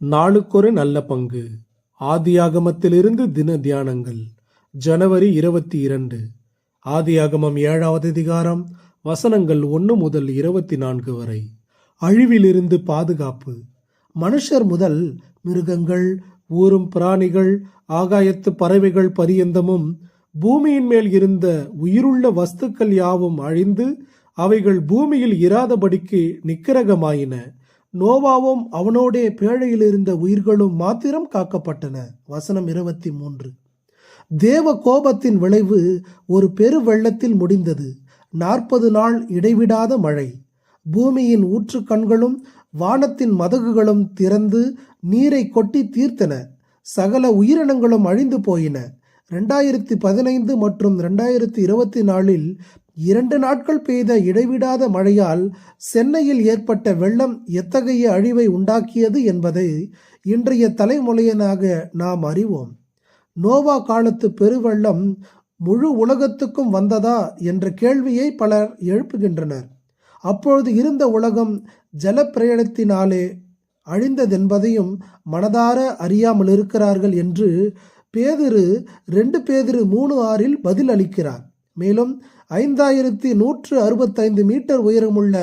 நாளுக்கொரு நல்ல பங்கு. ஆதியாகமத்திலிருந்து தின தியானங்கள். ஜனவரி 22. ஆதியாகமம் 7வது அதிகாரம், வசனங்கள் 1 முதல் 24 வரை. அழிவிலிருந்து பாதுகாப்பு. மனுஷர் முதல் மிருகங்கள், ஊரும் பிராணிகள், ஆகாயத்து பறவைகள் பரியந்தமும் பூமியின் மேல் இருந்த உயிருள்ள வஸ்துக்கள் யாவும் அழிந்து அவைகள் பூமியில் இராதபடிக்கு நிக்கிரகமாயின. நோவாவும் அவனோடே பேழையில் இருந்த உயிர்களும் மாத்திரம் காக்கப்பட்டன. வசனம் 23. தேவ கோபத்தின் விளைவு ஒரு பெரு வெள்ளத்தில் முடிந்தது. 40 நாள் இடைவிடாத மழை. பூமியின் ஊற்று கண்களும் வானத்தின் மதகுகளும் திறந்து நீரை கொட்டி தீர்த்தன. சகல உயிரினங்களும் அழிந்து போயின. 2015 மற்றும் 2024 2 நாட்கள் பெய்த இடைவிடாத மழையால் சென்னையில் ஏற்பட்ட வெள்ளம் எத்தகைய அழிவை உண்டாக்கியது என்பதை இன்றைய தலைமுறையினராக நாம் அறிவோம். நோவா காலத்து பெருவெள்ளம் முழு உலகத்துக்கும் வந்ததா என்ற கேள்வியை பலர் எழுப்புகின்றனர். அப்பொழுது இருந்த உலகம் ஜலப்பிரளயத்தினாலே அழிந்ததென்பதையும் மனதார அறியாமல் இருக்கிறார்கள் என்று பேதுரு 2 பேதுரு 3:6 பதில் அளிக்கிறார். மேலும் 5165 மீட்டர் உயரமுள்ள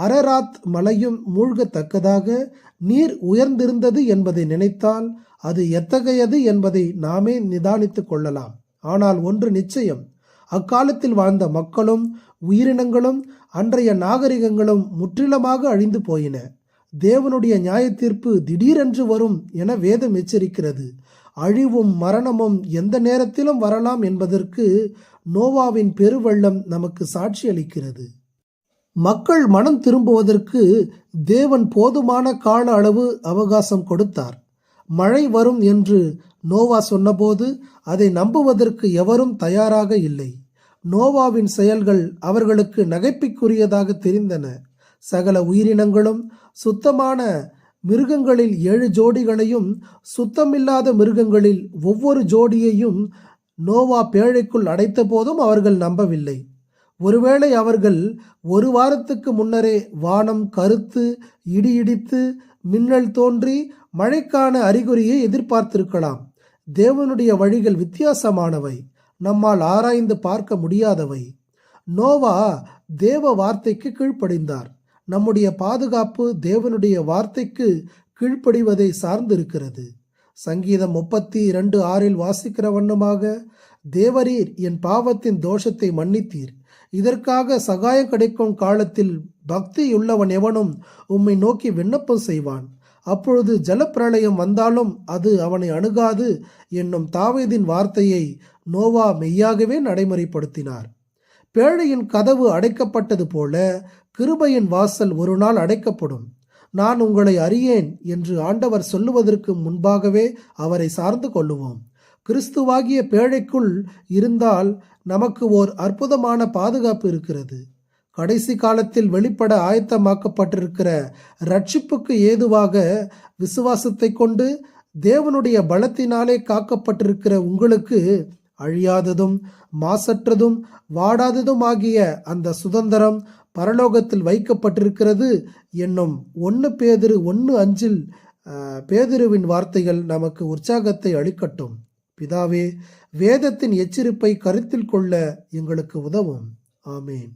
அரராத் மலையும் மூழ்கத்தக்கதாக நீர் உயர்ந்திருந்தது என்பதை நினைத்தால் அது எத்தகையது என்பதை நாமே நிதானித்துக் கொள்ளலாம். ஆனால் ஒன்று நிச்சயம், அக்காலத்தில் வாழ்ந்த மக்களும் உயிரினங்களும் அன்றைய நாகரிகங்களும் முற்றிலுமாக அழிந்து போயின. தேவனுடைய நியாய தீர்ப்பு திடீரென்று வரும் என வேதம் எச்சரிக்கிறது. அழிவும் மரணமும் எந்த நேரத்திலும் வரலாம் என்பதற்கு நோவாவின் பெருவெள்ளம் நமக்கு சாட்சி அளிக்கிறது. மக்கள் மனம் திரும்புவதற்கு தேவன் போதுமான கால அளவு அவகாசம் கொடுத்தார். மழை வரும் என்று நோவா சொன்னபோது அதை நம்புவதற்கு எவரும் தயாராக இல்லை. நோவாவின் செயல்கள் அவர்களுக்கு நகைப்பிற்குரியதாக தெரிந்தன. சகல உயிரினங்களும் சுத்தமான மிருகங்களில் 7 ஜோடிகளையும் சுத்தமில்லாத மிருகங்களில் ஒவ்வொரு ஜோடியையும் நோவா பேழைக்குள் அடைத்த போதும் அவர்கள் நம்பவில்லை. ஒருவேளை அவர்கள் 1 வாரத்துக்கு முன்னரே வானம் கருத்து, இடி இடித்து, மின்னல் தோன்றி மழைக்கான அறிகுறியை எதிர்பார்த்திருக்கலாம். தேவனுடைய வழிகள் வித்தியாசமானவை, நம்மால் ஆராய்ந்து பார்க்க முடியாதவை. நோவா தேவ வார்த்தைக்கு கீழ்ப்படிந்தார். நம்முடைய பாதுகாப்பு தேவனுடைய வார்த்தைக்கு கீழ்ப்படிவதை சார்ந்திருக்கிறது. சங்கீதம் 32:6 வாசிக்கிற வண்ணமாக, தேவரீர் என் பாவத்தின் தோஷத்தை மன்னித்தீர், இதற்காக சகாயம் கிடைக்கும் காலத்தில் பக்தியுள்ளவன் எவனும் உம்மை நோக்கி விண்ணப்பம் செய்வான், அப்பொழுது ஜலப்பிரளயம் வந்தாலும் அது அவனை அணுகாது என்னும் தாவீதின் வார்த்தையை நோவா மெய்யாகவே நடைமுறைப்படுத்தினார். பேழையின் கதவு அடைக்கப்பட்டது போல கிருபையின் வாசல் ஒரு நாள் அடைக்கப்படும். நான் உங்களை அறியேன் என்று ஆண்டவர் சொல்லுவதற்கு முன்பாகவே அவரை சார்ந்து கொள்ளுவோம். கிறிஸ்துவாகிய பேழைக்குள் இருந்தால் நமக்கு ஓர் அற்புதமான பாதுகாப்பு இருக்கிறது. கடைசி காலத்தில் வெளிப்பட ஆயத்தமாக்கப்பட்டிருக்கிற ரட்சிப்புக்கு ஏதுவாக விசுவாசத்தை கொண்டு தேவனுடைய பலத்தினாலே காக்கப்பட்டிருக்கிற உங்களுக்கு அழியாததும் மாசற்றதும் வாடாததும் ஆகிய அந்த சுதந்திரம் பரலோகத்தில் வைக்கப்பட்டிருக்கிறது என்னும் 1 பேதுரு 1:5 பேதுருவின் வார்த்தைகள் நமக்கு உற்சாகத்தை அளிக்கட்டும். பிதாவே, வேதத்தின் எச்சரிப்பை கருத்தில் கொள்ள எங்களுக்கு உதவும். ஆமேன்.